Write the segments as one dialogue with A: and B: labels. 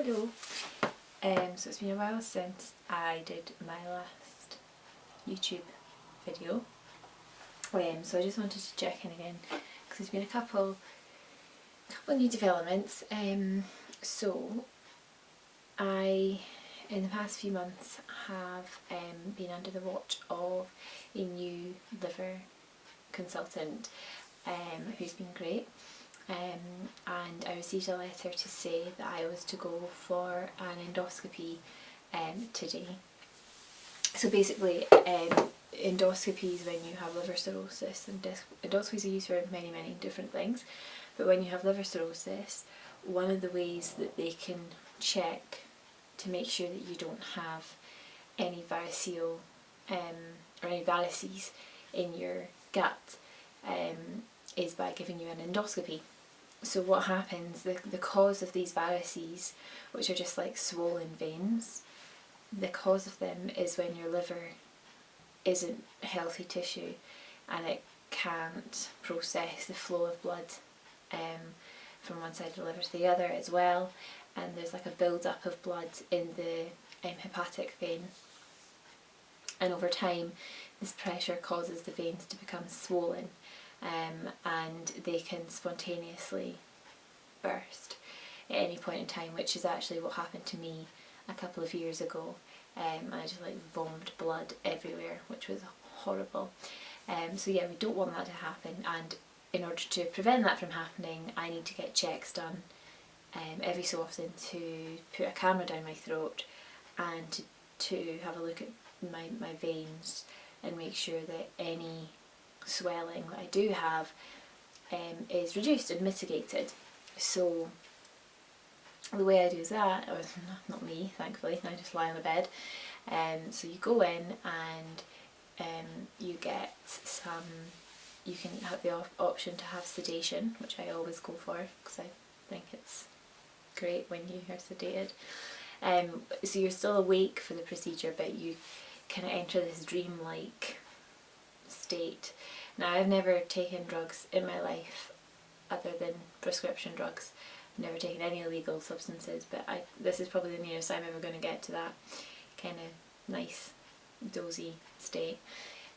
A: Hello. So it's been a while since I did my last YouTube video. So I just wanted to check in again because there's been a couple new developments. So I, in the past few months, have been under the watch of a new liver consultant who's been great. And I received a letter to say that I was to go for an endoscopy today. So basically, endoscopies when you have liver cirrhosis, and endoscopies are used for many different things, but when you have liver cirrhosis, one of the ways that they can check to make sure that you don't have any variceal or any varices in your gut is by giving you an endoscopy. So what happens, the cause of these varices, which are just like swollen veins, the cause of them is when your liver isn't healthy tissue and it can't process the flow of blood from one side of the liver to the other as well, and there's like a build-up of blood in the hepatic vein, and over time this pressure causes the veins to become swollen. And they can spontaneously burst at any point in time, which is actually what happened to me a couple of years ago. I just like vomited blood everywhere, which was horrible. So yeah, we don't want that to happen, and in order to prevent that from happening, I need to get checks done every so often to put a camera down my throat and to have a look at my veins and make sure that any swelling that I do have is reduced and mitigated. So the way I do that, or not me thankfully, I just lie on the bed, so you go in and you get some, you can have the option to have sedation, which I always go for because I think it's great when you are sedated. So you're still awake for the procedure, but you kind of enter this dreamlike state. Now, I've never taken drugs in my life other than prescription drugs. I've never taken any illegal substances, but this is probably the nearest I'm ever going to get to that kind of nice dozy state.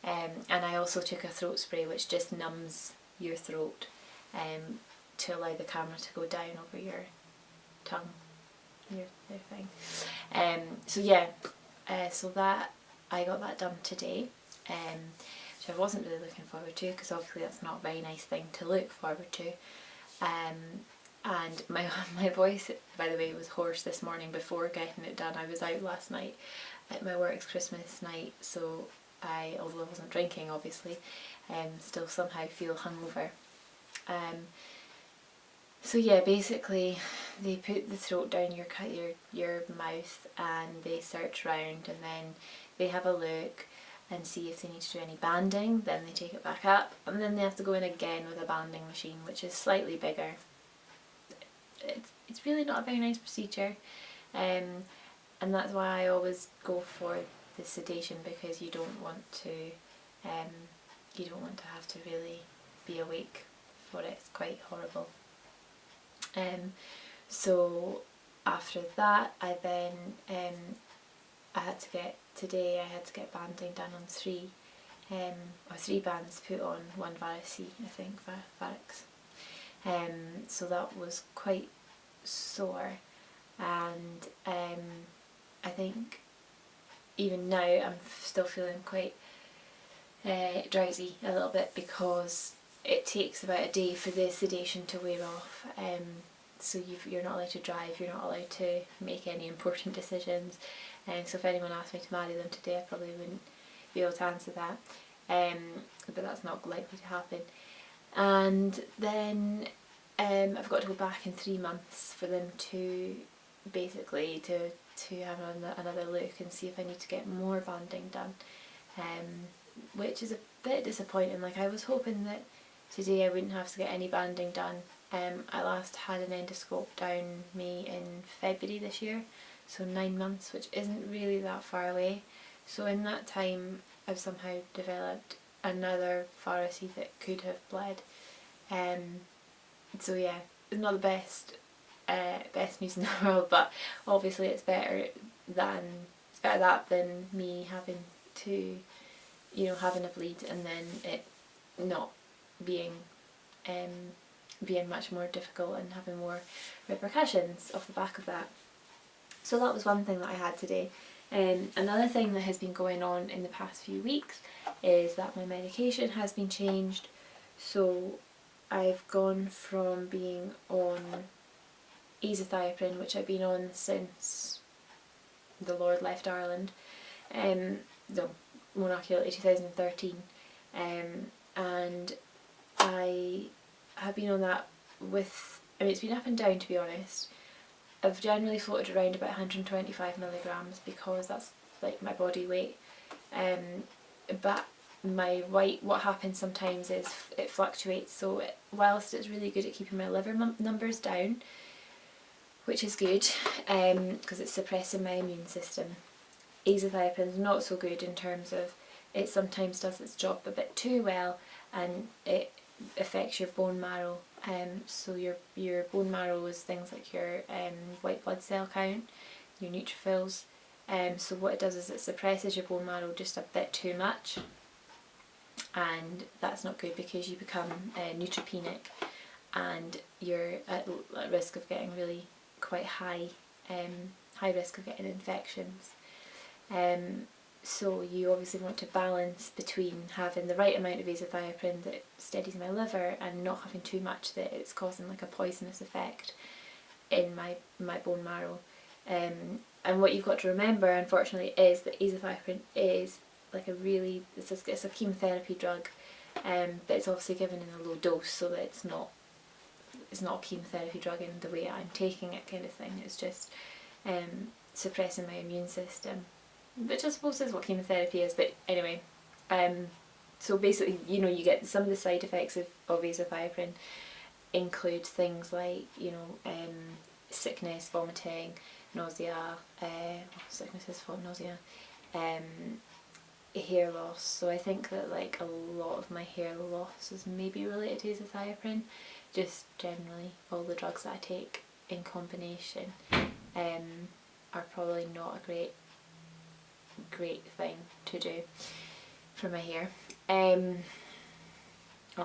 A: And I also took a throat spray which just numbs your throat to allow the camera to go down over your tongue, your thing. So yeah, so that I got that done today. Which I wasn't really looking forward to, because obviously that's not a very nice thing to look forward to. And my voice, by the way, was hoarse this morning before getting it done. I was out last night at my work's Christmas night, so although I wasn't drinking obviously, still somehow feel hungover. So yeah, basically they put the throat down your mouth and they search round, and then they have a look and see if they need to do any banding. Then they take it back up, and then they have to go in again with a banding machine, which is slightly bigger. It's really not a very nice procedure, and that's why I always go for the sedation, because you don't want to have to really be awake for it. It's quite horrible. So after that, I had to get banding done on three bands put on one varice, I think, varix. So that was quite sore, and I think even now I'm still feeling quite drowsy a little bit, because it takes about a day for the sedation to wear off. So you're not allowed to drive, you're not allowed to make any important decisions. So if anyone asked me to marry them today, I probably wouldn't be able to answer that. But that's not likely to happen. And then I've got to go back in 3 months for them to basically to have another look and see if I need to get more banding done, which is a bit disappointing. Like, I was hoping that today I wouldn't have to get any banding done. I last had an endoscope down me in February this year, so 9 months, which isn't really that far away. So in that time I've somehow developed another varice that could have bled. So yeah, it's not the best best news in the world, but obviously it's better that than me having to, you know, having a bleed and then it not being being much more difficult and having more repercussions off the back of that. So that was one thing that I had today. Another thing that has been going on in the past few weeks is that my medication has been changed. So I've gone from being on azathioprine, which I've been on since the Lord left Ireland, no, more accurately 2013, and I have been on that with, I mean, it's been up and down, to be honest. I've generally floated around about 125 milligrams because that's like my body weight, but what happens sometimes is it fluctuates, so whilst it's really good at keeping my liver numbers down, which is good because it's suppressing my immune system, azathioprine is not so good in terms of it sometimes does its job a bit too well and it affects your bone marrow. So your bone marrow is things like your white blood cell count, your neutrophils. So what it does is it suppresses your bone marrow just a bit too much, and that's not good because you become neutropenic and you're at risk of getting really quite high risk of getting infections. So you obviously want to balance between having the right amount of azathioprine that steadies my liver and not having too much that it's causing like a poisonous effect in my bone marrow. And what you've got to remember, unfortunately, is that azathioprine is like it's a chemotherapy drug, but it's obviously given in a low dose so that it's not a chemotherapy drug in the way I'm taking it kind of thing. It's just suppressing my immune system, which I suppose is what chemotherapy is, but anyway. So basically, you know, you get some of the side effects of azathioprine include things like, you know, sickness, vomiting, nausea, hair loss. So I think that like a lot of my hair loss is maybe related to azathioprine. Just generally all the drugs that I take in combination are probably not a great thing to do for my hair. I'll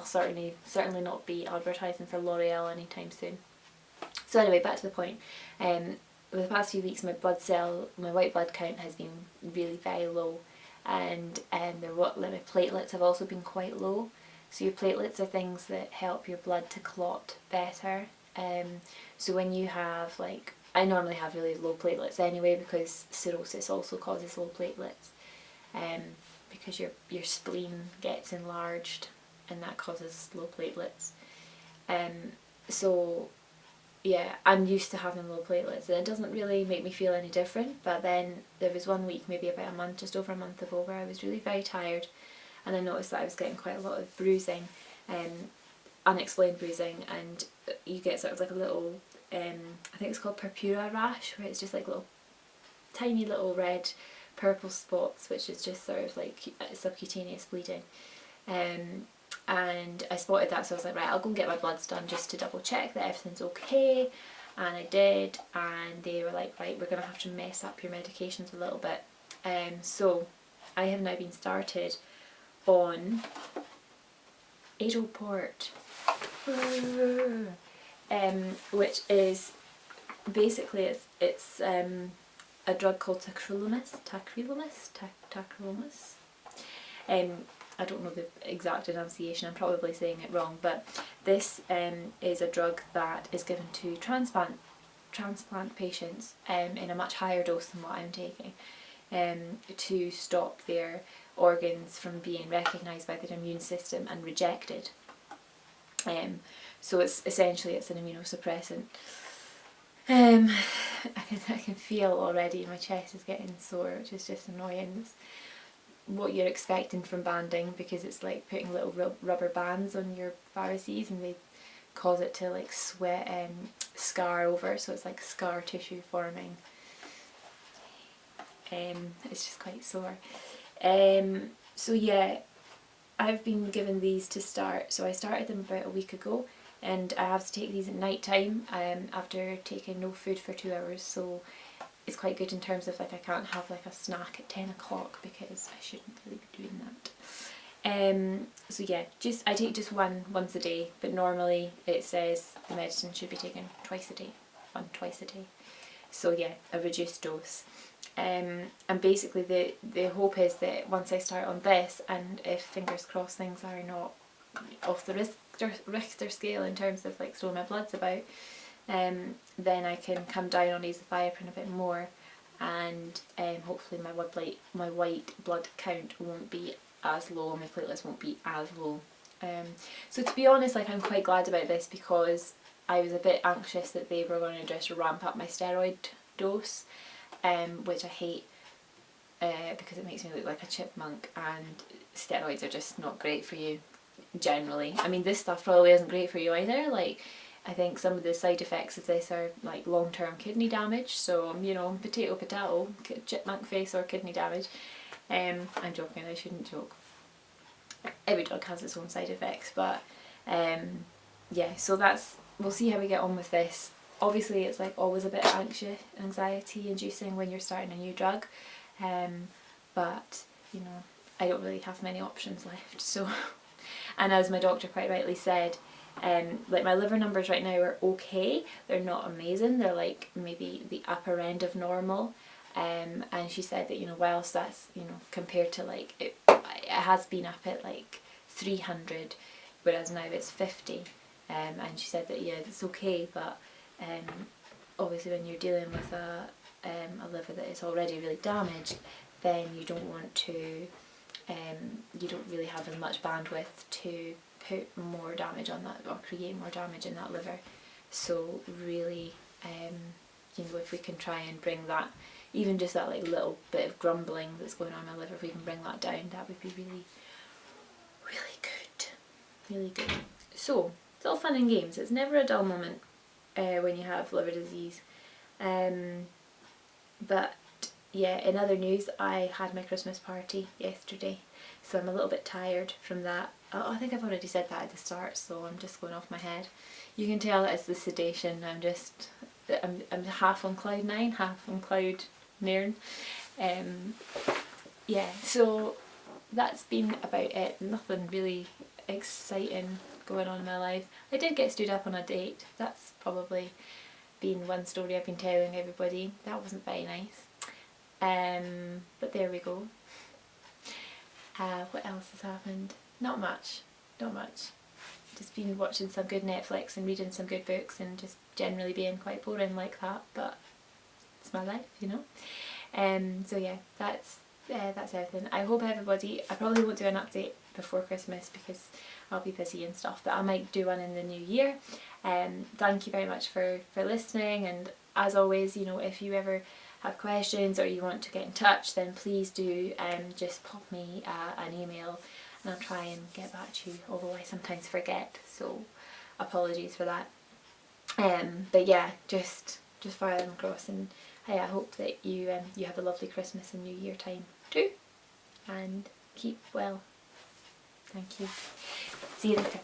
A: certainly not be advertising for L'Oreal anytime soon. So anyway, back to the point. Over the past few weeks my white blood count has been really very low, and my platelets have also been quite low. So your platelets are things that help your blood to clot better. So when you have like, I normally have really low platelets anyway because cirrhosis also causes low platelets, because your spleen gets enlarged and that causes low platelets. So yeah, I'm used to having low platelets and it doesn't really make me feel any different, but then there was one week, maybe about a month, just over a month ago, where I was really very tired and I noticed that I was getting quite a lot of bruising, unexplained bruising, and you get sort of like a little, I think it's called purpura rash, where it's just like tiny little red purple spots, which is just sort of like subcutaneous bleeding. And I spotted that, so I was like, right, I'll go and get my bloods done just to double check that everything's okay. And I did, and they were like, right, we're going to have to mess up your medications a little bit. So I have now been started on Adoport, which is basically it's a drug called tacrolimus. I don't know the exact enunciation, I'm probably saying it wrong, but this is a drug that is given to transplant patients in a much higher dose than what I'm taking, to stop their organs from being recognised by their immune system and rejected. So it's essentially an immunosuppressant. I can feel already my chest is getting sore, which is just annoying. It's what you're expecting from banding, because it's like putting little rubber bands on your varices and they cause it to like scar over, so it's like scar tissue forming. It's just quite sore. So yeah, I've been given these to start. So I started them about a week ago, and I have to take these at night time after taking no food for 2 hours, so it's quite good in terms of like I can't have like a snack at 10 o'clock because I shouldn't really be doing that. So yeah, I take just one once a day, but normally it says the medicine should be taken twice a day, twice a day. So yeah, a reduced dose. And basically the hope is that once I start on this, and if fingers crossed things are not off the Richter scale in terms of like throwing my bloods about, then I can come down on azathioprine a bit more, and hopefully my white blood count won't be as low, and my platelets won't be as low. So to be honest, like, I'm quite glad about this, because I was a bit anxious that they were going to just ramp up my steroid dose, which I hate because it makes me look like a chipmunk, and steroids are just not great for you generally. I mean, this stuff probably isn't great for you either. Like, I think some of the side effects of this are like long-term kidney damage, so you know, potato, chipmunk face or kidney damage. I'm joking, I shouldn't joke. Every drug has its own side effects, but yeah, so we'll see how we get on with this. Obviously it's like always a bit anxiety inducing when you're starting a new drug, but you know, I don't really have many options left, so and as my doctor quite rightly said, like, my liver numbers right now are okay, they're not amazing, they're like maybe the upper end of normal, and she said that, you know, whilst that's, you know, compared to like it has been up at like 300, whereas now it's 50, and she said that yeah, it's okay, but obviously when you're dealing with a liver that is already really damaged, then you don't want to, you don't really have as much bandwidth to put more damage on that or create more damage in that liver. So really, you know, if we can try and bring that, even just that like little bit of grumbling that's going on in my liver, if we can bring that down, that would be really, really good. Really good. So, it's all fun and games. It's never a dull moment when you have liver disease. But yeah, in other news, I had my Christmas party yesterday, so I'm a little bit tired from that. Oh, I think I've already said that at the start, so I'm just going off my head. You can tell it's the sedation. I'm half on cloud 9, half on cloud 9. Yeah, so that's been about it. Nothing really exciting going on in my life. I did get stood up on a date. That's probably been one story I've been telling everybody. That wasn't very nice. But there we go. What else has happened? Not much. Not much. Just been watching some good Netflix and reading some good books and just generally being quite boring like that, but it's my life, you know. So yeah, that's everything. I hope everybody, I probably won't do an update before Christmas because I'll be busy and stuff, but I might do one in the new year. Thank you very much for listening, and as always, you know, if you ever have questions or you want to get in touch, then please do just pop me an email and I'll try and get back to you, although I sometimes forget, so apologies for that. But yeah, just fire them across, and hey, I hope that you have a lovely Christmas and New Year time too, and keep well. Thank you. See you later.